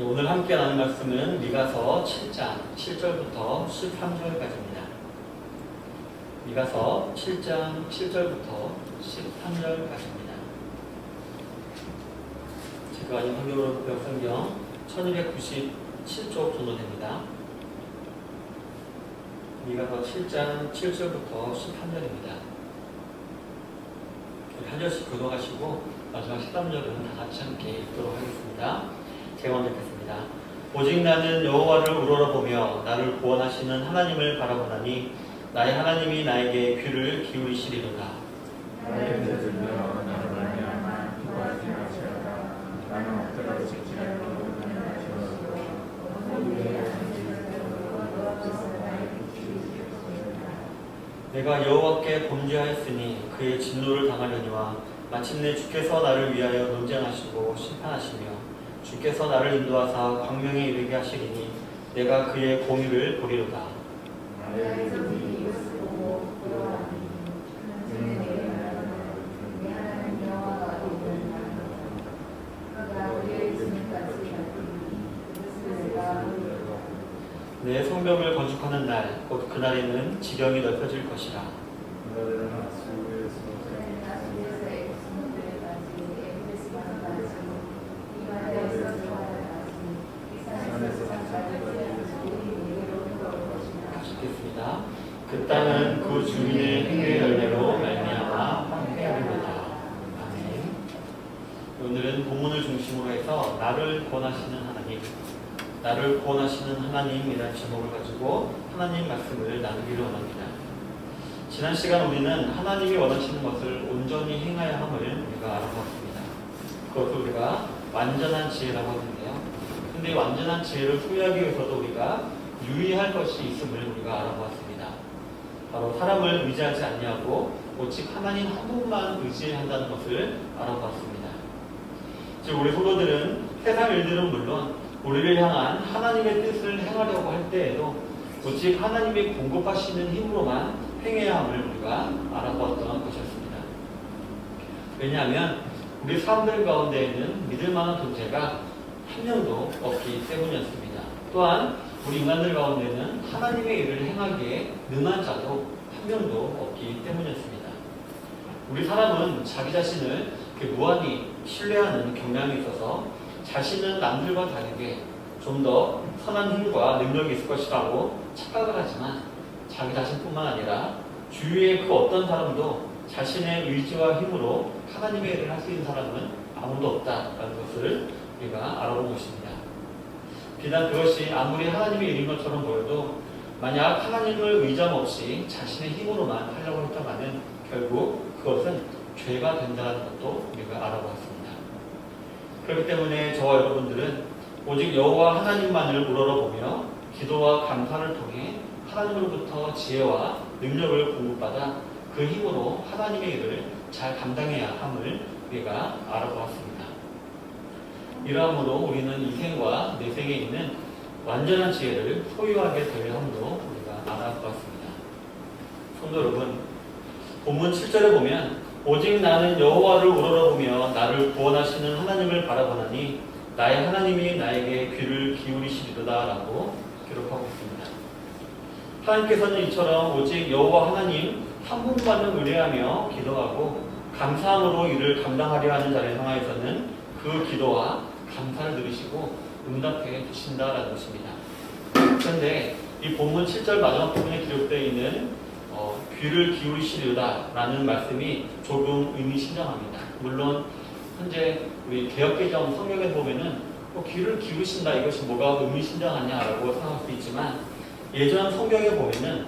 오늘 함께 나눈 말씀은 미가서 7장 7절부터 13절까지입니다. 미가서 7장 7절부터 13절까지입니다. 제가 가진 성경으로 구약 성경 1297쪽 정도 됩니다. 미가서 7장 7절부터 13절입니다. 한 절씩 교독하시고 마지막 13절은 다 같이 함께 읽도록 하겠습니다. 제가 먼저 읽겠습니다. 오직 나는 여호와를 우러러보며 나를 구원하시는 하나님을 바라보나니 나의 하나님이 나에게 귀를 기울이시리로다. 나를 들으며 나를 말미암아 기뻐할 생각하시다가 나는 엎드려 지키려고 내가 여호와께 범죄하였으니 그의 진노를 당하려니와 마침내 주께서 나를 위하여 논쟁하시고 심판하시며 주께서 나를 인도하사 광명에 이르게 하시리니 내가 그의 공의를 보리로다. 내 성벽을 건축하는 날, 곧 그날에는 지경이 넓혀질 것이라. 읽겠습니다. 그 땅은 그 주민의 행위의 열매로 말미암아 황폐하리로다. 아멘. 오늘은 본문을 중심으로 해서 나를 구원하시는 하나님, 나를 구원하시는 하나님이라는 제목을 가지고 하나님 말씀을 나누기를 원합니다. 지난 시간 우리는 하나님이 원하시는 것을 온전히 행하야 함을 우리가 알아보았습니다. 그것을 우리가 완전한 지혜라고 하는데요. 근데 완전한 지혜를 소유하기 위해서도 우리가 유의할 것이 있음을 우리가 알아보았습니다. 바로 사람을 의지하지 아니하고 오직 하나님 한 분만 의지한다는 것을 알아보았습니다. 즉 우리 성도들은 세상 일들은 물론 우리를 향한 하나님의 뜻을 행하려고 할 때에도 오직 하나님이 공급하시는 힘으로만 행해야 함을 우리가 알아보았던 것이었습니다. 왜냐하면 우리 사람들 가운데에는 믿을 만한 존재가 한 명도 없기 때문이었습니다. 또한 우리 인간들 가운데는 하나님의 일을 행하기에 능한 자도 한 명도 없기 때문이었습니다. 우리 사람은 자기 자신을 무한히 신뢰하는 경향이 있어서 자신은 남들과 다르게 좀 더 선한 힘과 능력이 있을 것이라고 착각을 하지만 자기 자신뿐만 아니라 주위의 그 어떤 사람도 자신의 의지와 힘으로 하나님의 일을 할 수 있는 사람은 아무도 없다라는 것을 우리가 알아본 것입니다. 비단 그것이 아무리 하나님의 일인 것처럼 보여도 만약 하나님을 의존 없이 자신의 힘으로만 하려고 했다가는 결국 그것은 죄가 된다는 것도 우리가 알아보았습니다. 그렇기 때문에 저와 여러분들은 오직 여호와 하나님만을 우러러보며 기도와 감사를 통해 하나님으로부터 지혜와 능력을 공급받아 그 힘으로 하나님의 일을 잘 감당해야 함을 우리가 알아보았습니다. 이러함으로 우리는 이생과 내생에 있는 완전한 지혜를 소유하게 될 함도 우리가 알아보았습니다. 성도 여러분, 본문 7절에 보면 오직 나는 여호와를 우러러보며 나를 구원하시는 하나님을 바라보나니 나의 하나님이 나에게 귀를 기울이시리로다 라고 기록하고 있습니다. 하나님께서는 이처럼 오직 여호와 하나님 한 분만을 의뢰하며 기도하고 감사함으로 이를 감당하려 하는 자를 향하여서는 그 기도와 감사를 들으시고 응답해 주신다라는 것입니다. 그런데 이 본문 7절 마지막 부분에 기록되어 있는 귀를 기울이시리로다 라는 말씀이 조금 의미심장합니다. 물론 현재 우리 개역개정 성경에 보면은 귀를 기울이신다 이것이 뭐가 의미심장하냐라고 생각할 수 있지만 예전 성경에 보면은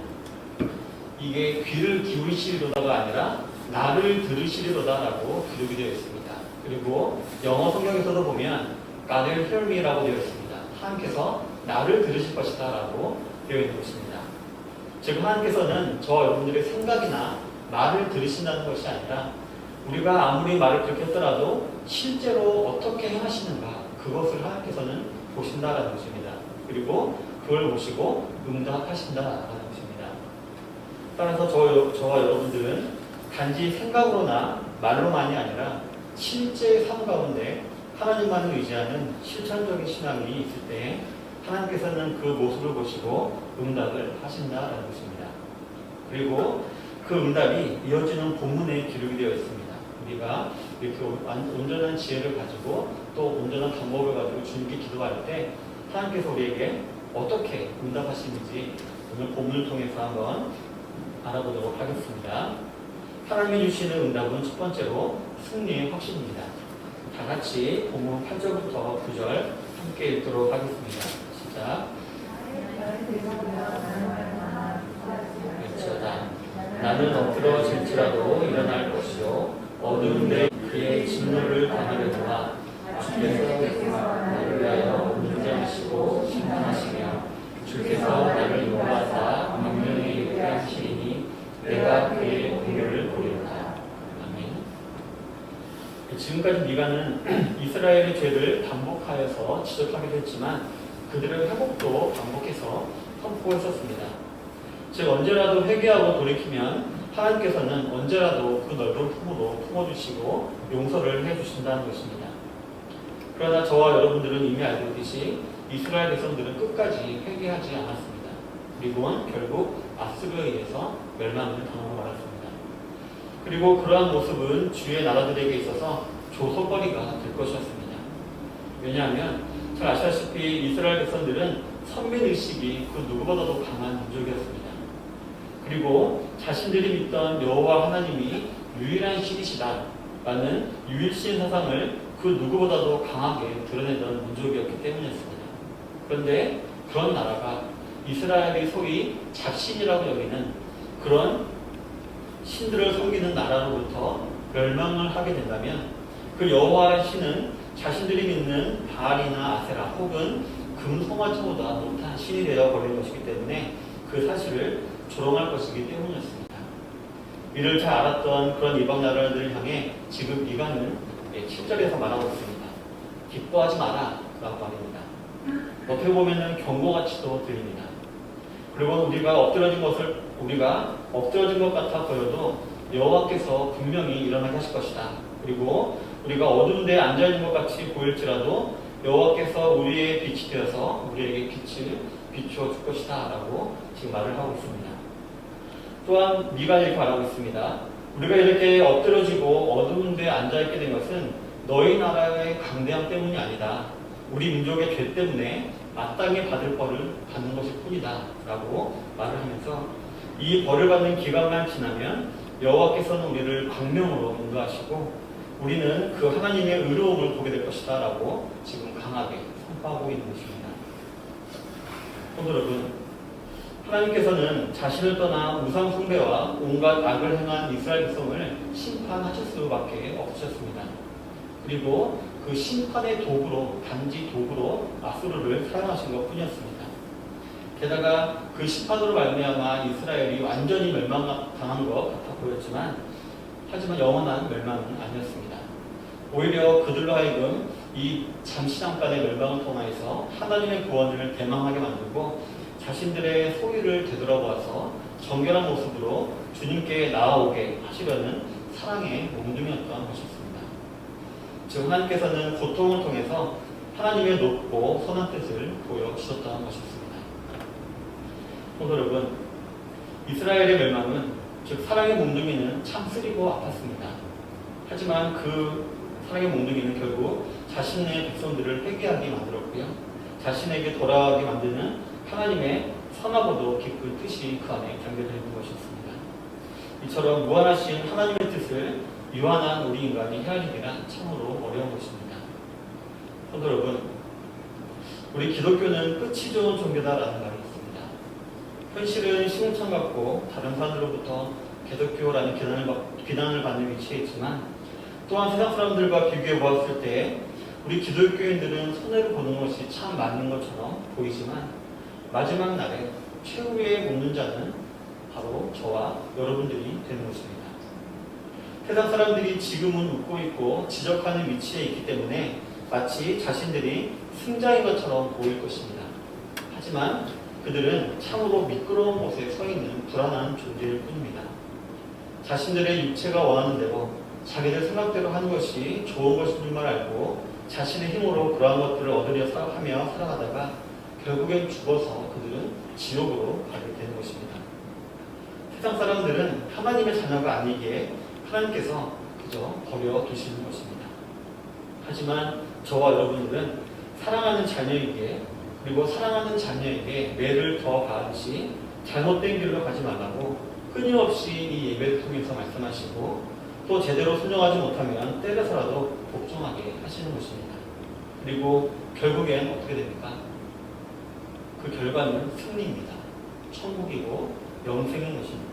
이게 귀를 기울이시리로다가 아니라 나를 들으시리로다라고 기록이 되어 있습니다. 그리고 영어 성경에서도 보면 God will hear me라고 되어 있습니다. 하나님께서 나를 들으실 것이다 라고 되어 있는 것입니다. 즉 하나님께서는 저와 여러분들의 생각이나 말을 들으신다는 것이 아니라 우리가 아무리 말을 그렇게 했더라도 실제로 어떻게 행하시는가 그것을 하나님께서는 보신다라는 것입니다. 그리고 그걸 보시고 응답하신다라는 것입니다. 따라서 저와 여러분들은 단지 생각으로나 말로만이 아니라 실제 삶 가운데 하나님만을 의지하는 실천적인 신앙이 있을 때 하나님께서는 그 모습을 보시고 응답을 하신다라는 것입니다. 그리고 그 응답이 이어지는 본문에 기록이 되어 있습니다. 우리가 이렇게 온전한 지혜를 가지고 또 온전한 방법을 가지고 주님께 기도할 때 하나님께서 우리에게 어떻게 응답하시는지 오늘 본문을 통해서 한번 알아보도록 하겠습니다. 하나님이 주시는 응답은 첫 번째로 승리의 확신입니다. 다 같이 본문 8절부터 9절 함께 읽도록 하겠습니다. 시작. 일절다. 나는 엎드러질지라도 일어날 것이요 어두운데 그의 진노를 당하려니와 주께서 나를 위하여 문장하시고 심판하시며 주께서 나를 인도하사 명령에 이르게 하시리니 내가 그의 공의를 보리로다. 아멘. 지금까지 미가는 이스라엘의 죄를 반복하여서 지적하기도 했지만 그들의 회복도 반복해서 선포했었습니다. 즉 언제라도 회개하고 돌이키면 하나님께서는 언제라도 그 넓은 품으로 품어주시고 용서를 해주신다는 것입니다. 그러나 저와 여러분들은 이미 알고 있듯이 이스라엘 백성들은 끝까지 회개하지 않았습니다. 그리고는 결국 아수르에 의해서 멸망을 당하고 말았습니다. 그리고 그러한 모습은 주의 나라들에게 있어서 조소거리가 될 것이었습니다. 왜냐하면 잘 아시다시피 이스라엘 백성들은 선민의식이 그 누구보다도 강한 민족이었습니다. 그리고 자신들이 믿던 여호와 하나님이 유일한 신이시다라는 유일신 사상을 그 누구보다도 강하게 드러내던 민족이었기 때문이었습니다. 그런데 그런 나라가 이스라엘이 소위 잡신이라고 여기는 그런 신들을 섬기는 나라로부터 멸망을 하게 된다면 그 여호와의 신은 자신들이 믿는 바알이나 아세라 혹은 금송아지보다 못한 신이 되어 버린 것이기 때문에 그 사실을 조롱할 것이기 때문이었습니다. 이를 잘 알았던 그런 이방 나라들을 향해 지금 미가는 7절에서 말하고 있습니다. 기뻐하지 마라 라고 말입니다. 어떻게 보면 경고같이도 들립니다. 그리고 우리가 엎드러진 것 같아 보여도 여호와께서 분명히 일어나게 하실 것이다. 그리고 우리가 어두운 데에 앉아있는 것 같이 보일지라도 여호와께서 우리의 빛이 되어서 우리에게 빛을 비추어 줄 것이다 라고 지금 말을 하고 있습니다. 또한 미가 이렇게 말하고 있습니다. 우리가 이렇게 엎드러지고 어두운 데에 앉아있게 된 것은 너희 나라의 강대함 때문이 아니다. 우리 민족의 죄 때문에 마땅히 받을 벌을 받는 것일 뿐이다 라고 말을 하면서 이 벌을 받는 기간만 지나면 여호와께서는 우리를 광명으로 인도하시고 우리는 그 하나님의 의로움을 보게 될 것이다 라고 지금 강하게 선포하고 있는 것입니다. 성도 여러분, 하나님께서는 자신을 떠나 우상 숭배와 온갖 악을 행한 이스라엘 백성을 심판하실 수밖에 없으셨습니다. 그리고 그 심판의 도구로, 단지 도구로 아수르를 사용하신 것 뿐이었습니다. 게다가 그 심판으로 말미암아 이스라엘이 완전히 멸망당한 것 같아 보였지만 하지만 영원한 멸망은 아니었습니다. 오히려 그들로 하여금 이 잠시 잠깐의 멸망을 통하여서 하나님의 구원을 대망하게 만들고 자신들의 소유를 되돌아보아서 정결한 모습으로 주님께 나아오게 하시려는 사랑의 몽둥이였던 것이었습니다. 즉 하나님께서는 고통을 통해서 하나님의 높고 선한 뜻을 보여주셨던 것이었습니다. 성도 여러분, 이스라엘의 멸망은 즉 사랑의 몽둥이는 참 쓰리고 아팠습니다. 하지만 그 사랑의 몽둥이는 결국 자신의 백성들을 회개하게 만들었고요. 자신에게 돌아가게 만드는 하나님의 선하고도 깊은 뜻이 그 안에 담겨져 있는 것이었습니다. 이처럼 무한하신 하나님의 뜻을 유한한 우리 인간이 헤아리기란 참으로 어려운 것입니다. 성도 여러분, 우리 기독교는 끝이 좋은 종교다라는 말이 있습니다. 현실은 시궁창 같고 다른 사람들로부터 기독교라는 비난을 받는 위치에 있지만 또한 세상 사람들과 비교해 보았을 때 우리 기독교인들은 손해를 보는 것이 참 많은 것처럼 보이지만 마지막 날에 최후의 먹는 자는 바로 저와 여러분들이 되는 것입니다. 세상 사람들이 지금은 웃고 있고 지적하는 위치에 있기 때문에 마치 자신들이 승자인 것처럼 보일 것입니다. 하지만 그들은 참으로 미끄러운 곳에 서 있는 불안한 존재일 뿐입니다. 자신들의 육체가 원하는 대로 자기들 생각대로 하는 것이 좋은 것인 줄만 알고 자신의 힘으로 그러한 것들을 얻으려 하며 살아가다가 결국엔 죽어서 그들은 지옥으로 가게 되는 것입니다. 세상 사람들은 하나님의 자녀가 아니기에 하나님께서 그저 버려두시는 것입니다. 하지만 저와 여러분들은 사랑하는 자녀에게 그리고 사랑하는 자녀에게 매를 더 가하듯이 잘못된 길로 가지 말라고 끊임없이 이 예배를 통해서 말씀하시고 또 제대로 순종하지 못하면 때려서라도 복종하게 하시는 것입니다. 그리고 결국엔 어떻게 됩니까? 그 결과는 승리입니다. 천국이고 영생인 것입니다.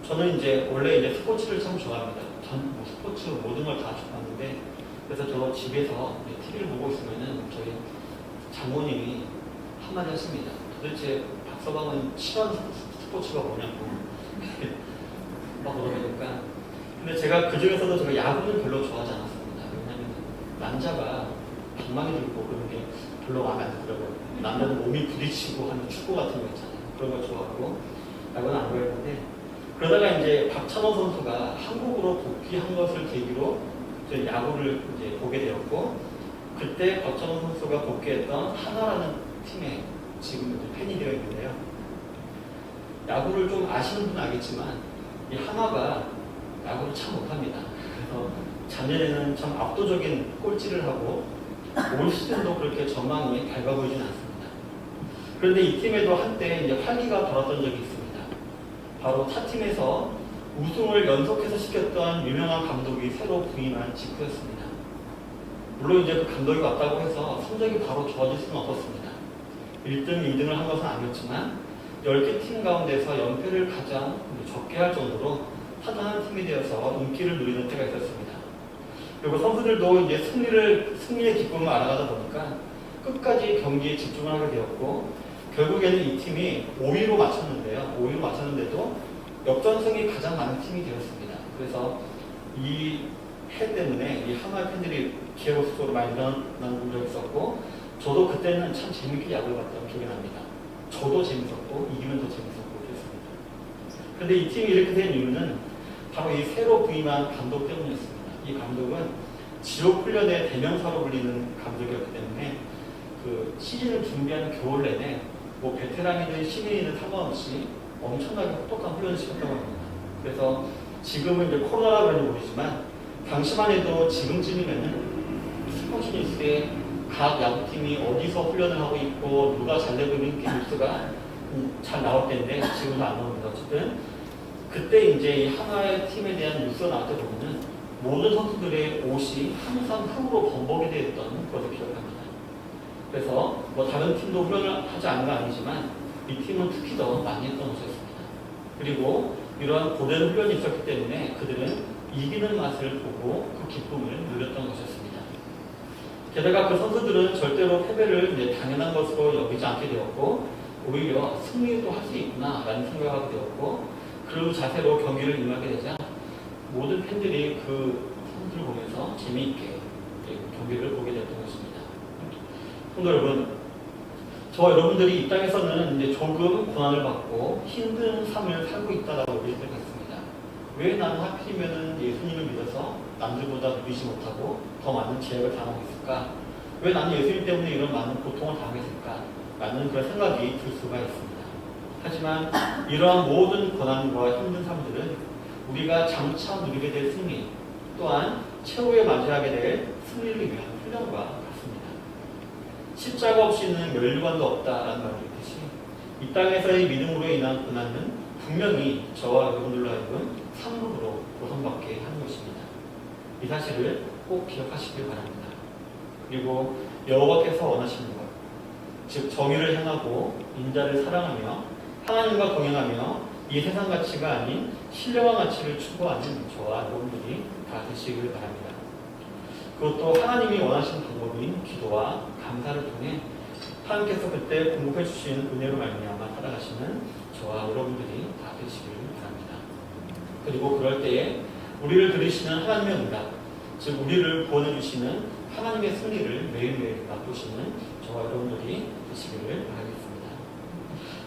저는 원래 스포츠를 참 좋아합니다. 전 스포츠 모든 걸 다 좋아하는데 그래서 저 집에서 TV를 보고 있으면은 저희 장모님이 한마디 하십니다. 도대체 박서방은 싫어하는 스포츠가 뭐냐고 막 그러니까 근데 제가 그 중에서도 제가 야구는 별로 좋아하지 않았습니다. 왜냐하면 남자가 방망이 들고 그런 게 별로 마음에 안 들더라고요. 남자는 몸이 부딪히고 하는 축구 같은 거 있잖아요. 그런 거 좋아하고 야구는 안 좋아했는데 그러다가 박찬호 선수가 한국으로 복귀한 것을 계기로 야구를 보게 되었고 그때 박찬호 선수가 복귀했던 하나라는 팀에 지금 팬이 되어 있는데요. 야구를 좀 아시는 분은 알겠지만 이 하나가 야구를 참 못합니다. 그래서 작년에는 참 압도적인 꼴찌를 하고 올 시즌도 그렇게 전망이 밝아 보이진 않습니다. 그런데 이 팀에도 한때 활기가 돌았던 적이 있습니다. 바로 타팀에서 우승을 연속해서 시켰던 유명한 감독이 새로 부임한 직후였습니다. 물론 그 감독이 왔다고 해서 성적이 바로 좋아질 수는 없었습니다. 1등, 2등을 한 것은 아니었지만 10개 팀 가운데서 연패를 가장 적게 할 정도로 타당한 팀이 되어서 인기를 누리는 때가 있었습니다. 그리고 선수들도 승리의 기쁨을 알아가다 보니까 끝까지 경기에 집중을 하게 되었고 결국에는 이 팀이 5위로 마쳤는데요. 5위로 마쳤는데도 역전승이 가장 많은 팀이 되었습니다. 그래서 이 해 때문에 이 하나의 팬들이 기회고속으로 많이 일어나는 적이 있었고 저도 그때는 참 재밌게 야구를 봤던 기억이 납니다. 저도 재밌었고 이기면 더 재밌었고 그랬습니다. 그런데 이 팀이 이렇게 된 이유는 바로 이 새로 부임한 감독 때문이었습니다. 이 감독은 지옥 훈련의 대명사로 불리는 감독이었기 때문에 그 시즌을 준비하는 겨울 내내 베테랑이든 시민이든 상관없이 엄청나게 혹독한 훈련을 시켰다고 합니다. 그래서 지금은 코로나라 그런지 모르지만 당시만 해도 지금쯤이면은 스포츠 뉴스에 각 야구팀이 어디서 훈련을 하고 있고 누가 잘 되고 있는 게 뉴스가 잘 나올 때인데 지금은 안 나옵니다. 어쨌든 그때 이 하나의 팀에 대한 뉴스가 나올 때 보면은 모든 선수들의 옷이 항상 흙으로 범벅이 되어 있던 것을 기억합니다. 그래서 다른 팀도 훈련을 하지 않은 건 아니지만 이 팀은 특히 더 많이 했던 것이었습니다. 그리고 이러한 고된 훈련이 있었기 때문에 그들은 이기는 맛을 보고 그 기쁨을 누렸던 것이었습니다. 게다가 그 선수들은 절대로 패배를 당연한 것으로 여기지 않게 되었고 오히려 승리도 할 수 있구나 라는 생각을 하게 되었고 그런 자세로 경기를 임하게 되자 모든 팬들이 그 선수를 보면서 재미있게 경기를 보게 되었던 것입니다. 성도 여러분, 저와 여러분들이 이 땅에서는 조금 고난을 받고 힘든 삶을 살고 있다라고 느낄 때가 있습니다. 왜 나는 하필이면 예수님을 믿어서 남들보다 누리지 못하고 더 많은 제약을 당하고 있을까? 왜 나는 예수님 때문에 이런 많은 고통을 당하고 있을까? 라는 그런 생각이 들 수가 있습니다. 하지만 이러한 모든 고난과 힘든 삶들은 우리가 장차 누리게 될 승리 또한 최후에 맞이하게 될 승리를 위한 훈련과 같습니다. 십자가 없이는 멸류관도 없다라는 말이 있듯이 이 땅에서의 믿음으로 인한 고난은 분명히 저와 여러분들로 하여금 상급으로 보상받게 하는 것입니다. 이 사실을 꼭 기억하시길 바랍니다. 그리고 여호와께서 원하시는 것, 즉 정의를 행하고 인자를 사랑하며 하나님과 동행하며 이 세상 가치가 아닌 신령한 가치를 추구하는 저와 여러분들이 다 되시길 바랍니다. 그것도 하나님이 원하시는 방법인 기도와 감사를 통해 하나님께서 그때 공급해 주신 은혜로 말미암아 살아가시는 저와 여러분들이 다 되시길 바랍니다. 그리고 그럴 때에 우리를 들으시는 하나님의 응답, 즉 우리를 구원해 주시는 하나님의 승리를 매일매일 맛보시는 저와 여러분들이 되시기를 바라겠습니다.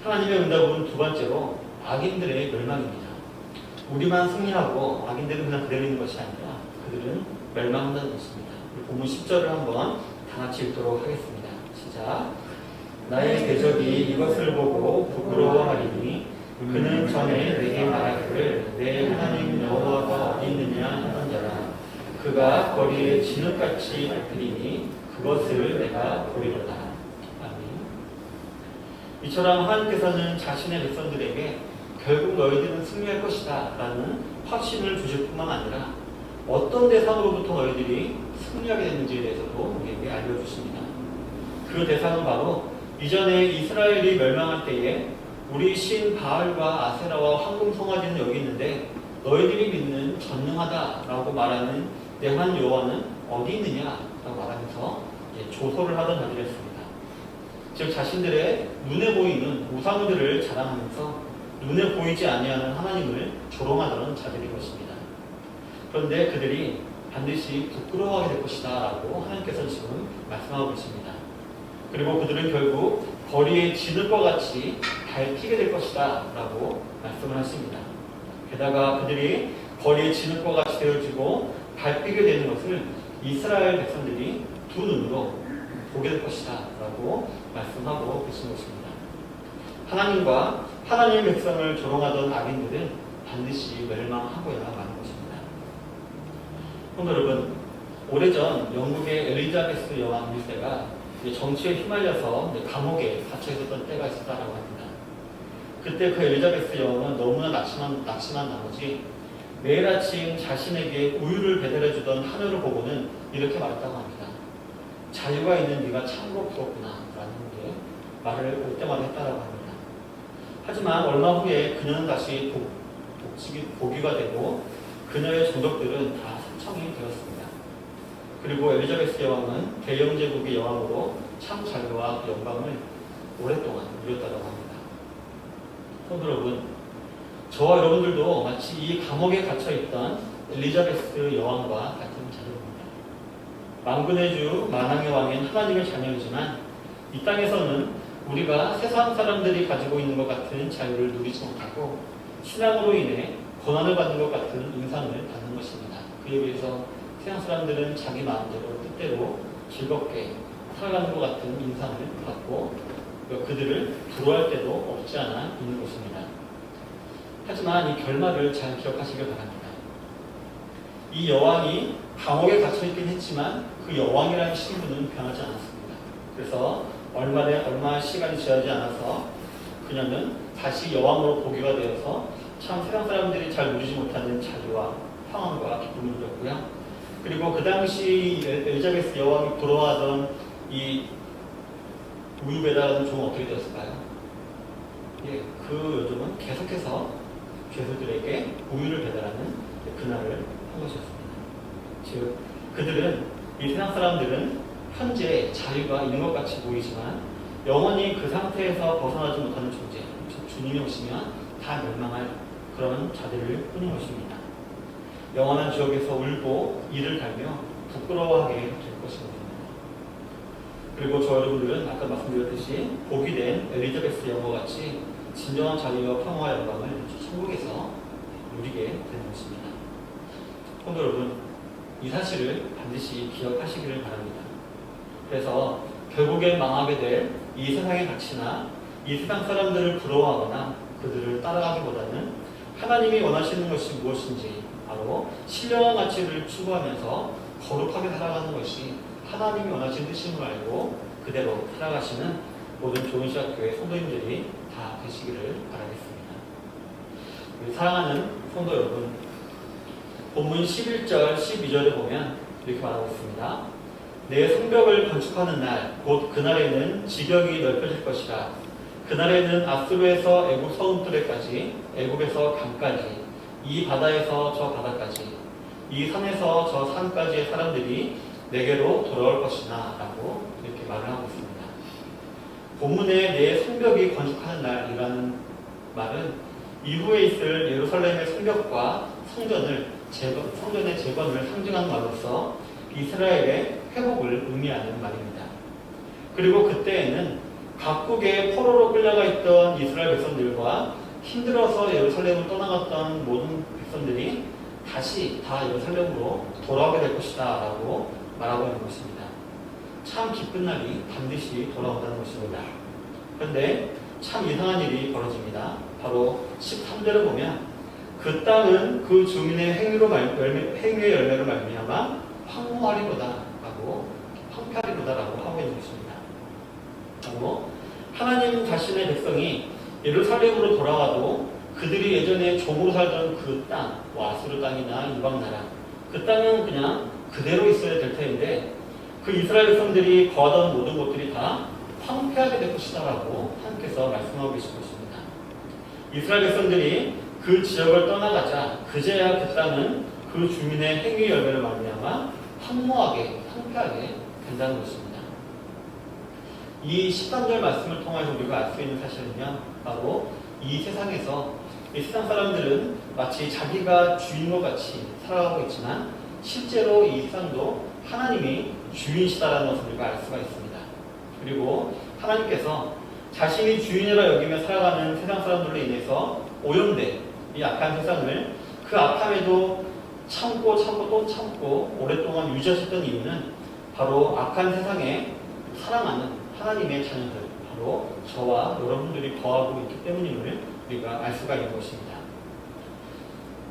하나님의 응답은 두 번째로 악인들의 멸망입니다. 우리만 승리하고 악인들은 그냥 그대로 있는 것이 아니라 그들은 멸망한다는 것입니다. 본문 10절을 한번 다 같이 읽도록 하겠습니다. 시작. 나의 대적이 이것을 보고 부끄러워하리니 그는 전에 내게 말하기를 내 하나님 여호와가 어디 있느냐 하던 자라. 그가 거리에 진흙같이 엎드리니 그것을 내가 보리로다. 아멘. 이처럼 하나님께서는 자신의 백성들에게 결국 너희들은 승리할 것이다 라는 확신을 주실 뿐만 아니라 어떤 대상으로부터 너희들이 승리하게 됐는지에 대해서도 우리에게 알려주십니다. 그 대상은 바로 이전에 이스라엘이 멸망할 때에 우리 신 바알과 아세라와 황금송아지는 여기 있는데 너희들이 믿는 전능하다라고 말하는 내 한 여호와는 어디 있느냐라고 말하면서 조소를 하던 자들이었습니다. 즉 자신들의 눈에 보이는 우상들을 자랑하면서 눈에 보이지 아니하는 하나님을 조롱하던 자들인 것입니다. 그런데 그들이 반드시 부끄러워하게 될 것이다 라고 하나님께서 지금 말씀하고 계십니다. 그리고 그들은 결국 거리에 진흙과 같이 밟히게 될 것이다 라고 말씀을 하십니다. 게다가 그들이 거리에 진흙과 같이 되어지고 밟히게 되는 것을 이스라엘 백성들이 두 눈으로 보게 될 것이다 라고 말씀하고 계신 것입니다. 하나님과 하나님의 백성을 조롱하던 악인들은 반드시 멸망하고야 마는 것입니다. 성도 여러분, 오래전 영국의 엘리자베스 여왕 1세가 정치에 휘말려서 감옥에 갇혀 있었던 때가 있었다고 합니다. 그때 그 엘리자베스 여왕은 너무나 낙심한 나머지 매일 아침 자신에게 우유를 배달해주던 하늘을 보고는 이렇게 말했다고 합니다. 자유가 있는 네가 참으로 부럽구나 라는 말을 올 때마다 했다고 합니다. 하지만 얼마 후에 그녀는 다시 복귀가 되고 그녀의 종족들은 다 사청이 되었습니다. 그리고 엘리자베스 여왕은 대영제국의 여왕으로 참 자유와 영광을 오랫동안 누렸다고 합니다. 성도 여러분, 저와 여러분들도 마치 이 감옥에 갇혀있던 엘리자베스 여왕과 같은 자들입니다. 만군의 주 만왕의 왕인 하나님의 자녀이지만 이 땅에서는 우리가 세상 사람들이 가지고 있는 것 같은 자유를 누리지 못하고 신앙으로 인해 고난을 받는 것 같은 인상을 받는 것입니다. 그에 비해서 세상 사람들은 자기 마음대로 뜻대로 즐겁게 살아가는 것 같은 인상을 받고 그들을 부러워할 때도 없지 않아 있는 것입니다. 하지만 이 결말을 잘 기억하시길 바랍니다. 이 여왕이 감옥에 갇혀있긴 했지만 그 여왕이라는 신분은 변하지 않았습니다. 그래서 얼마 시간이 지나지 않아서 그녀는 다시 여왕으로 복위가 되어서 참 세상 사람들이 잘 누리지 못하는 자유와 평안과 기쁨을 누렸고요. 그리고 그 당시 엘리자베스 여왕이 부러워하던 이 우유 배달하는 종은 어떻게 되었을까요? 그 요즘은 계속해서 죄수들에게 우유를 배달하는 그날을 한 것이었습니다. 즉 그들은 이 세상 사람들은 현재 자유가 있는 것 같이 보이지만 영원히 그 상태에서 벗어나지 못하는 존재, 즉 주님이 오시면 다 멸망할 그런 자들일 뿐인 것입니다. 영원한 지옥에서 울고 이를 갈며 부끄러워하게 될 것입니다. 그리고 저 여러분들은 아까 말씀드렸듯이 복이 된 엘리자베스 여왕과 같이 진정한 자유와 평화와 영광을 천국에서 누리게 되는 것입니다. 성도 여러분, 이 사실을 반드시 기억하시기를 바랍니다. 그래서 결국엔 망하게 될 이 세상의 가치나 이 세상 사람들을 부러워하거나 그들을 따라가기보다는 하나님이 원하시는 것이 무엇인지 바로 신령한 가치를 추구하면서 거룩하게 살아가는 것이 하나님이 원하시는 뜻임을 알고 그대로 살아가시는 모든 좋은 시각 교회 성도님들이 다 되시기를 바라겠습니다. 우리 사랑하는 성도 여러분, 본문 11절, 12절에 보면 이렇게 말하고 있습니다. 내 성벽을 건축하는 날, 곧 그날에는 지경이 넓혀질 것이라. 그날에는 아수르에서 애굽 서움들에까지, 애굽에서 강까지, 이 바다에서 저 바다까지, 이 산에서 저 산까지의 사람들이 내게로 돌아올 것이나 라고 이렇게 말을 하고 있습니다. 본문에 내 성벽이 건축하는 날이라는 말은 이후에 있을 예루살렘의 성벽과 성전의 재건을 상징하는 말로서 이스라엘의 회복을 의미하는 말입니다. 그리고 그때에는 각국의 포로로 끌려가 있던 이스라엘 백성들과 힘들어서 예루살렘을 떠나갔던 모든 백성들이 다시 다 예루살렘으로 돌아오게 될 것이다 라고 말하고 있는 것입니다. 참 기쁜 날이 반드시 돌아온다는 것입니다. 그런데 참 이상한 일이 벌어집니다. 바로 13절을 보면 그 땅은 그 주민의 행위의 열매로 말미암아 황무하리로다 라고 황폐하리로다 라고 하고 있는 것입니다. 그리고 하나님 자신의 백성이 예루살렘으로 돌아와도 그들이 예전에 종으로 살던 그 땅, 아수르 땅이나 이방 나라, 그 땅은 그냥 그대로 있어야 될 터인데 그 이스라엘 백성들이 거하던 모든 것들이 다 황폐하게 될 것이다 라고 하나님께서 말씀하고 계신 것입니다. 이스라엘 백성들이 그 지역을 떠나가자 그제야 그 땅은 그 주민의 행위 열매를 말미암아 황무하게, 황폐하게 된다는 것입니다. 이 13절 말씀을 통해서 우리가 알 수 있는 사실은요, 바로 이 세상에서 이 세상 사람들은 마치 자기가 주인과 같이 살아가고 있지만 실제로 이 세상도 하나님이 주인이시다라는 것을 우리가 알 수가 있습니다. 그리고 하나님께서 자신이 주인이라 여기며 살아가는 세상 사람들로 인해서 오염된 이 악한 세상을 그 악함에도 참고 또 참고 오랫동안 유지하셨던 이유는 바로 악한 세상에 사랑하는 하나님의 자녀들, 바로 저와 여러분들이 거하고 있기 때문임을 우리가 알 수가 있는 것입니다.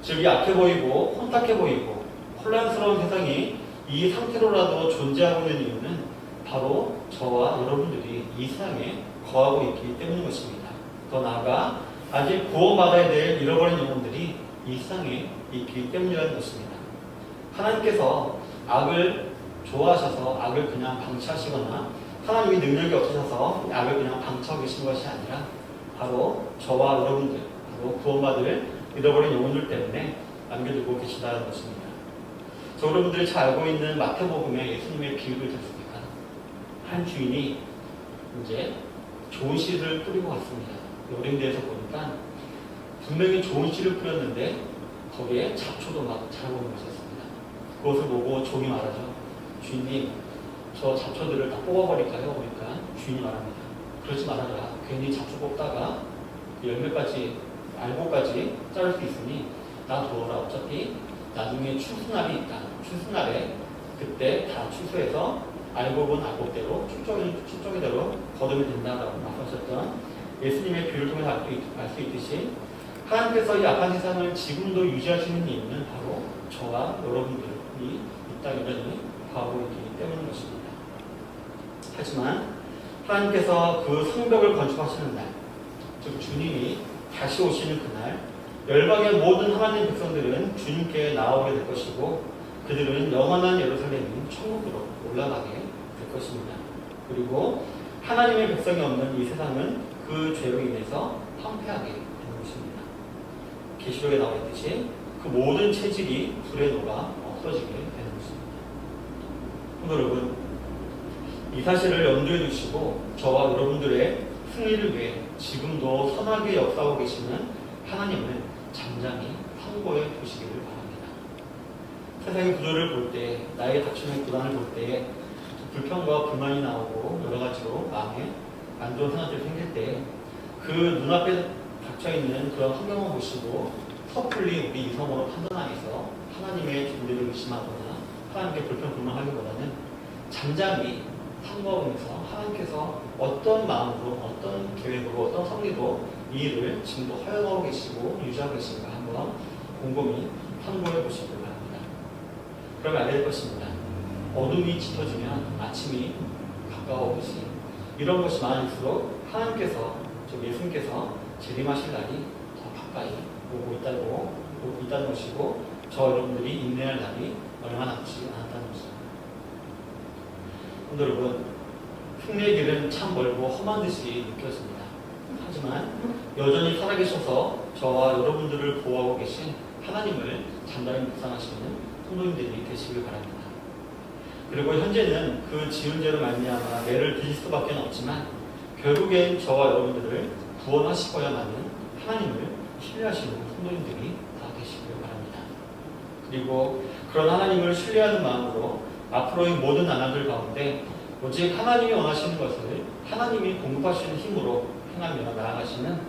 즉, 약해 보이고 혼탁해 보이고 혼란스러운 세상이 이 상태로라도 존재하고 있는 이유는 바로 저와 여러분들이 이 세상에 거하고 있기 때문인 것입니다. 더 나아가 아직 구원받아야 될 잃어버린 영혼들이 이 세상에 있기 때문이라는 것입니다. 하나님께서 악을 좋아하셔서 악을 그냥 방치하시거나 하나님이 능력이 없으셔서 악을 그냥 방치하고 계신 것이 아니라 바로 저와 여러분들, 바로 구원받을 잃어버린 영혼들 때문에 남겨두고 계시다는 것입니다. 저 여러분들이 잘 알고 있는 마태복음의 예수님의 비유를 듣습니까? 한 주인이 이제 좋은 씨를 뿌리고 갔습니다. 요령대에서 보니까 분명히 좋은 씨를 뿌렸는데 거기에 잡초도 막 자라고 있는 것이었습니다. 그것을 보고 종이 말하죠. 주인님, 저 잡초들을 다 뽑아버릴까요? 그러니까 주인이 말합니다. 그러지 말아라. 괜히 잡초 뽑다가 열매까지, 알고까지 자를 수 있으니 놔둬라. 어차피 나중에 추수날이 있다. 추수날에 그때 다 추수해서 알곡은 알곡대로, 축적이대로 거두면 된다라고 말씀하셨던 예수님의 비유를 통해서 알 수 있듯이 하나님께서 이 악한 세상을 지금도 유지하시는 이유는 바로 저와 여러분들이 이 땅에 여전히 거하고 있기 때문인 것입니다. 하지만 하나님께서 그 성벽을 건축하시는 날, 즉 주님이 다시 오시는 그날, 열방의 모든 하나님 백성들은 주님께 나오게 될 것이고 그들은 영원한 예루살렘인 천국으로 올라가게 될 것입니다. 그리고 하나님의 백성이 없는 이 세상은 그 죄로 인해서 황폐하게 되는 것입니다. 계시록에 나와 있듯이 그 모든 체질이 불에 녹아 없어지게 되는 것입니다. 여러분, 이 사실을 염두에 두시고 저와 여러분들의 승리를 위해 지금도 선하게 역사하고 계시는 하나님을 잠잠히 참고해 두시기를 바랍니다. 세상의 구조를 볼 때, 나의 닥치는 고난을 볼 때 불평과 불만이 나오고 여러 가지로 마음에 안 좋은 생각들이 생길 때 그 눈앞에 닥쳐있는 그런 환경을 보시고 섣불리 우리 이성으로 판단하여서 하나님의 존재를 의심하거나 하나님께 불평 불만하기보다는 잠잠히 참고하면서 하나님께서 어떤 마음으로, 어떤 계획으로, 어떤 성리로 이 일을 지금도 허용하고 계시고 유지하고 계신가 한번 곰곰이 참고해 보시기 바랍니다. 그러면 알게 될 것입니다. 어둠이 짙어지면 아침이 가까워오듯이 이런 것이 많을수록 하나님께서, 즉 예수님께서 재림하실 날이 더 가까이 오고 있다는 것이고 저 여러분들이 인내할 날이 얼마 남지 않았다는 것입니다. 여러분, 승리의 길은 참 멀고 험한 듯이 느껴집니다. 하지만 여전히 살아계셔서 저와 여러분들을 보호하고 계신 하나님을 단단히 묵상하시는 성도님들이 되시길 바랍니다. 그리고 현재는 그 지은 죄로 말미암아 매를 드실 수밖에 없지만 결국엔 저와 여러분들을 구원하시고야만은 하나님을 신뢰하시는 성도님들이 다 되시길 바랍니다. 그리고 그런 하나님을 신뢰하는 마음으로 앞으로의 모든 나날들 가운데 오직 하나님이 원하시는 것을 하나님이 공급하시는 힘으로 행하며 나아가시는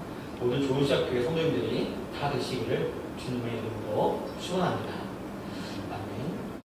모든 좋은 시작교회 성도님들이 다 되시기를 주님의 이름으로 축원합니다.